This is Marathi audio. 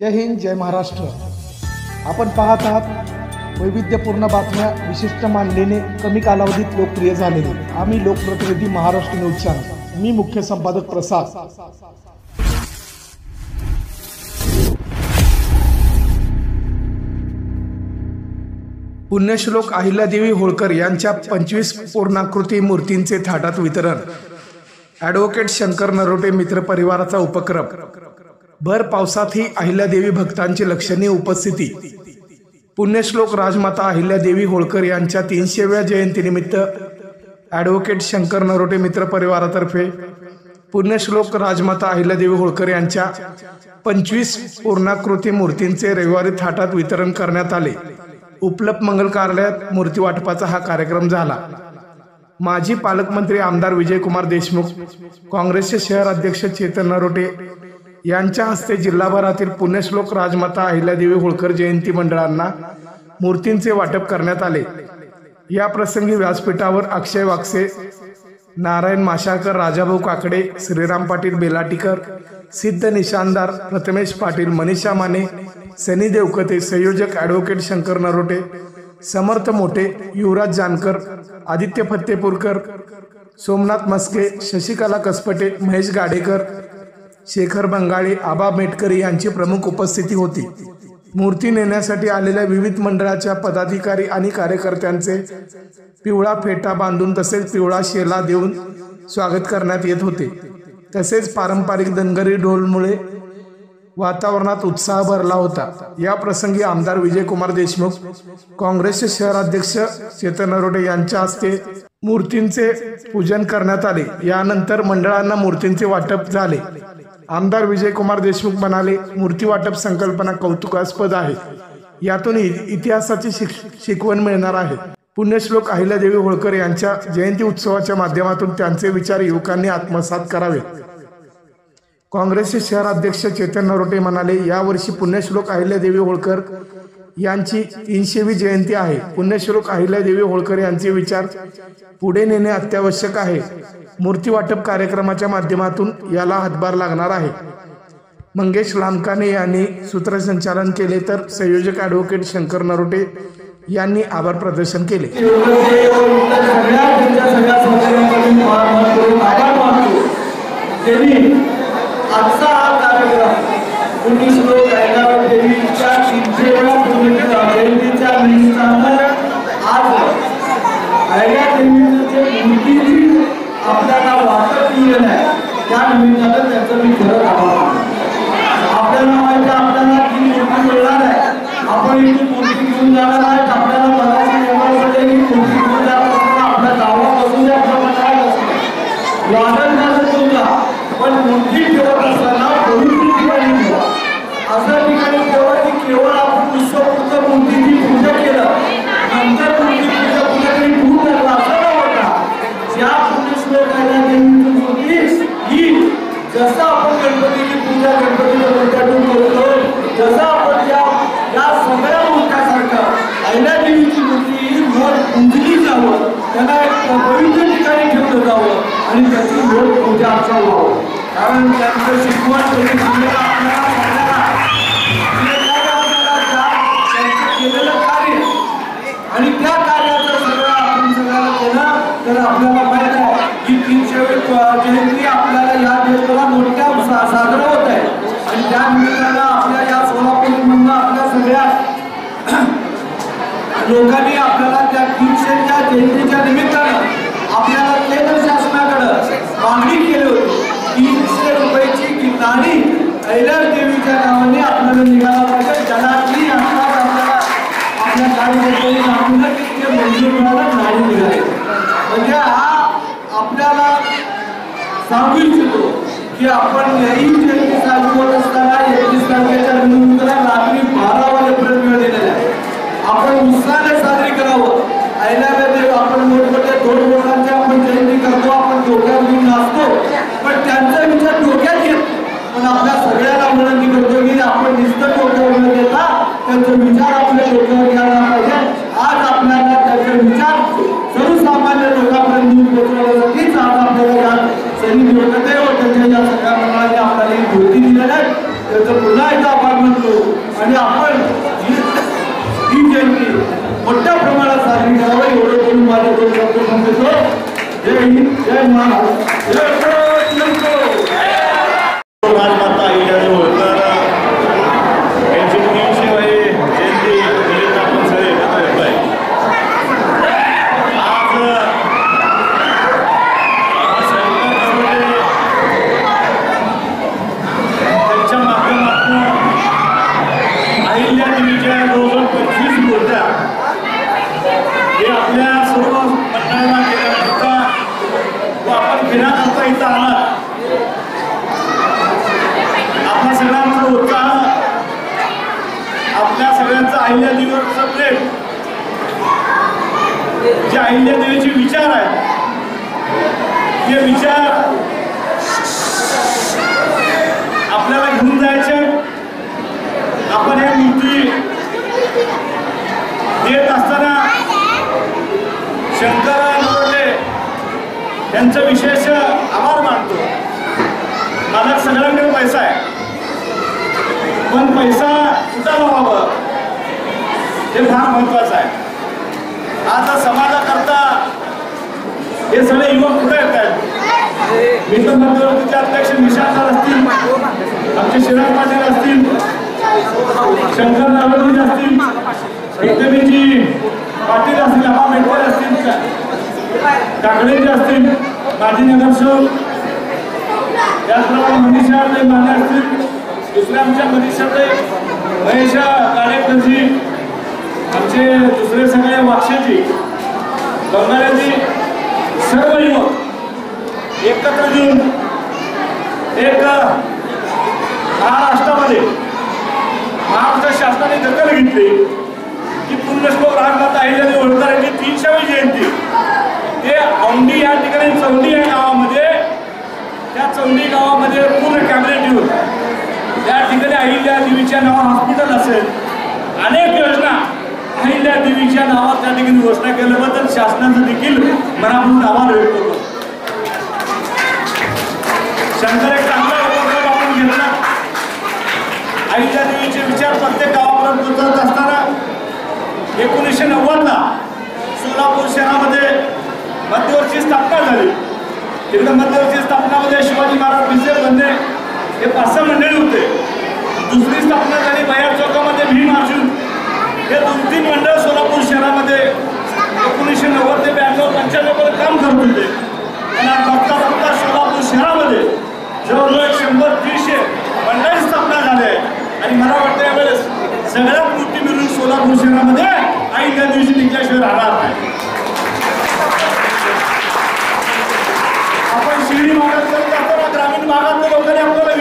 जय हिंद, जय महाराष्ट्र। आपण पाहत आहात वैविध्यपूर्ण बातम्या विशिष्ट मानलेने कमी कालावधीत लोकप्रिय झालेले आम्ही लोकप्रतिनिधी महाराष्ट्र न्यूज चॅनल। मी मुख्य संपादक प्रसाद। पुण्यश्लोक अहिल्यादेवी होळकर यांच्या 25 पूर्णाकृती मूर्तींचे थाटात वितरण। ॲडव्होकेट शंकर नरोटे मित्र परिवाराचा उपक्रम। भर पावसातही अहिल्यादेवी भक्तांची लक्षणीय उपस्थिती। पुण्यश्लोक राजमाता अहिल्यादेवी होळकर यांच्या 300व्या जयंतीनिमित्त ॲडव्होकेट शंकर नरोटे मित्र परिवारातर्फे पुण्यश्लोक राजमाता अहिल्यादेवी होळकर यांच्या 25 पूर्णाकृती मूर्तींचे रविवारी थाटात वितरण करण्यात आले। उपलब्ध मंगल कार्यालयात मूर्ती वाटपाचा हा कार्यक्रम झाला। माजी पालकमंत्री आमदार विजयकुमार देशमुख, काँग्रेसचे शहर अध्यक्ष चेतन नरोटे यांच्या हस्ते जिल्हाभरातील पुण्यश्लोक राजमाता अहिल्यादेवी होळकर जयंती मंडळांना मूर्तींचे वाटप करण्यात आले। या प्रसंगी व्यासपीठावर अक्षय वाकसे, नारायण माशाळकर, राजाभाऊ काकडे, श्रीराम पाटील बेलाटीकर, सिद्ध निशानदार, प्रथमेश पाटील, मनीषा माने, सनी देवकते, संयोजक ॲडव्होकेट शंकर नरोटे, समर्थ मोठे, युवराज जानकर, आदित्य फत्तेपूरकर, सोमनाथ मस्के, शशिकला कसपटे, महेश गाडेकर, शेखर बंगाळे, आबा मेटकरी यांची प्रमुख उपस्थिती होती। मूर्ती नेण्यासाठी आलेल्या विविध मंडळाच्या पदाधिकारी आणि कार्यकर्त्यांचे पिवळा फेटा बांधून तसेच पिवळा शेला देऊन स्वागत करण्यात येत होते। तसेच पारंपरिक धनगरी ढोलमुळे वातावरणात उत्साह भरला होता। या प्रसंगी आमदार विजयकुमार देशमुख, काँग्रेसचे शहर अध्यक्ष चेतन नरोटे यांच्या हस्ते मूर्तींचे पूजन करण्यात आले। यानंतर मंडळांना मूर्तींचे वाटप झाले। आमदार विजयकुमार देशमुख म्हणाले, मूर्ती वाटप संकल्पना कौतुकास्पद आहे। यातून इतिहासाची शिकवण मिळणार आहे। पुण्यश्लोक अहिल्यादेवी होळकर यांच्या जयंती उत्सवाच्या माध्यमातून त्यांचे विचार युवकांनी आत्मसात करावे। काँग्रेसचे शहर अध्यक्ष चेतन नरोटे म्हणाले, यावर्षी पुण्यश्लोक अहिल्यादेवी होळकर यांची 300वी जयंती आहे। पुण्यश्लोक अहिल्यादेवी होळकर यांचे विचार पुढे नेणे अत्यावश्यक आहे। मूर्ती वाटप कार्यक्रमाच्या माध्यमातून याला हातभार लागणार आहे। मंगेश लामकाने यांनी सूत्रसंचालन केले तर संयोजक ॲडव्होकेट शंकर नरोटे यांनी आभार प्रदर्शन केले। आजचा हा कार्यक्रम पुण्यश्लोक अहिल्यादेवीच्या 300व्या जयंतीच्या निमित्तानं आज अहिल्यादेवीचं जे मूर्तीची आपल्याला वाटप केलेलं आहे त्या निमित्तानं त्याचं मी खरं आभार मानतो। आपल्याला माहिती आपल्याला ती मूर्ती मिळणार आहे, आपण ही मूर्ती घेऊन जाणार आहे। आपल्याला मराठी नियमामध्ये ही मूर्ती घेऊन जाणार असताना आपल्या गावापासून आपल्या मनाला असते वादन झालं तुमचा, पण मूर्ती ठेवत असताना पवित्र ठिकाणी ठेवा। असं ठिकाणी ठेवा की केवळ आपण विश्वपूर्ण मूर्तीची पूजा केलं नंतर मूर्ती पूजा कुठेतरी दूर लागला असं न होता ज्या पुण्यश्लोक अहिल्यादेवीची मूर्ती ही जसं आपण गणपतीची पूजा गणपतीच्या मूर्त्यातून करतो जसं आपण या सगळ्या मूर्त्यासारखं अहिल्यादेवीची मूर्ती घर पूजली जावं, त्यांना एक पवित्र ठिकाणी ठेवलं जावं आणि त्याची लोक पूजा अर्चा व्हावं। कारण त्यांचं शिकवण आपल्याला केलेलं कार्य आणि त्या कार्याचं सगळं आपण सगळ्याला केलं तर आपल्याला माहित आहे की 300वी जयंती आपल्याला या देशाला मोठ्या साजरा होत आहे आणि त्या निमित्तानं आपल्या या सोलापूरमधून आपल्या सगळ्या लोकांनी आपल्याला त्या 300च्या जयंतीच्या निमित्तानं आपल्याला केंद्र शासनाकडे मागणी केली होती। 300 रुपयाची की नाणी अहिल्यादेवीच्या नावाने आपल्याला निघाला पाहिजे। ज्याला की आपल्याला आपल्या कार्यकर्त्यांनी मागून ते मंजूर मिळालं, नाणी निघाली। म्हणजे हा आपल्याला सांगू इच्छितो की आपण याही जयंती साजरी होत असताना 31 तारखेच्या निमित्ताला रात्री 12 वाजेपर्यंत वेळ दिलेला आहे। आपण उत्साहाने साजरी करावं। अहिल्यादेवी आपण मोठमोठ्या ढोलबोलांची आपण जयंती करतो, आपण डोक्यात घेऊन नाचतो, पण त्यांचा विचार डोक्यात येत। पण आपल्या सगळ्यांना विनंती करतो की आपण नुसतं डोक्यावर न देता त्यांचे विचार आपल्या डोक्यावर घ्यायला पाहिजे। आज आपल्याला त्याचे विचार सर्वसामान्य लोकांपर्यंत पोहोचवण्यासाठीच आज आपल्याला या सैनिक लोक व त्यांच्या या सगळ्या मंडळांनी आपल्याला ही मूर्ती दिलेली आहे। त्याचं पुन्हा एकदा आभार मानतो। धन्यवाद देतो शब्द संपतो. जय हिंद, जय महाराष्ट्र, जय राजमाता अहिल्यादेवी होळकर यांची 300वी जयंती निमित्त आपण सगळे एकत्र येतोय. आज त्यांच्या माध्यमातून अहिल्यादेवीच्या जवळजवळ 25 मूर्त्या हे आपल्या सर्व मंडळाला देण्याकरता व आपण घेण्याकरता इथं आला. आपल्या सगळ्यांचा उत्साह, आपल्या सगळ्यांचं अहिल्यादेवीवरचं प्रेम, जे अहिल्यादेवीचे विचार आहेत ते विचार आपल्याला घेऊन जायचे. आपण हे मूर्ती देत असताना शंकर नरोटे यांचं विशेष आभार मानतो. मला सगळ्यांकडे पैसा आहे, पण पैसा कुठं लावावं हे फार महत्वाचं आहे. आज समाजाकरता हे सगळे युवक कुठे येत आहेत. मित्र मध्यवर्तीचे अध्यक्ष निशांत सर असतील, आमचे शिराज पाटील असतील, शंकर नरोटे असतील, एकदेवीजी पाटील असतील, आबा मेटकर असतील, काकडेजी असतील, माजी नगरसेवक, त्याचप्रमाणे मनीषा माने असतील, दुसरे आमच्या मनीषाताई महेश काळेकरजी, आमचे दुसरे सगळे वाक्षेजी, बंगाल्याजी, सर्व युवक एकत्र येऊन एक महाराष्ट्र शासनाने दखल घेतली की पुण्यश्लोक राजमाता अहिल्यादेवी होळकर यांची 300वी जयंती ते औंढी या ठिकाणी चौंडी या गावामध्ये, त्या चौंडी गावामध्ये पूर्ण कॅबिनेट येऊन त्या ठिकाणी अहिल्यादेवीच्या नावावर हॉस्पिटल असेल, अनेक योजना अहिल्यादेवीच्या नावावर त्या ठिकाणी घोषणा केल्याबद्दल शासनाचं देखील मनापासून आभार व्यक्त करतो. शंकर एक चांगला उपक्रम आपण घेतला. अहिल्यादेवीचे विचार प्रत्येक गावापर्यंत पोहोचवत असताना 1990ला सोलापूर शहरामध्ये मध्यवर्ती स्थापना झाली. तिकडे मध्यवर्ती स्थापनामध्ये शिवाजी महाराज विजय बनले हे 5-6 मंडळी होते. दुसरी स्थापना झाली भैया चौकामध्ये भीम अर्जुन, हे 2-3 मंडळ सोलापूर शहरामध्ये 1990 ते 92-95 पर्यंत काम करत होते. आणि आज बघता बघता सोलापूर शहरामध्ये जवळजवळ 100-150 मंडळी स्थापना झाले. आणि मला वाटतं यावेळेस सगळ्यात मोठी मिळून सोलापूर शहरामध्ये अहिल्यादेवीची निघल्याशिवाय राहणार नाही. आपण शहरी भागात करत असताना ग्रामीण भागातल्या लोकांनी आपल्याला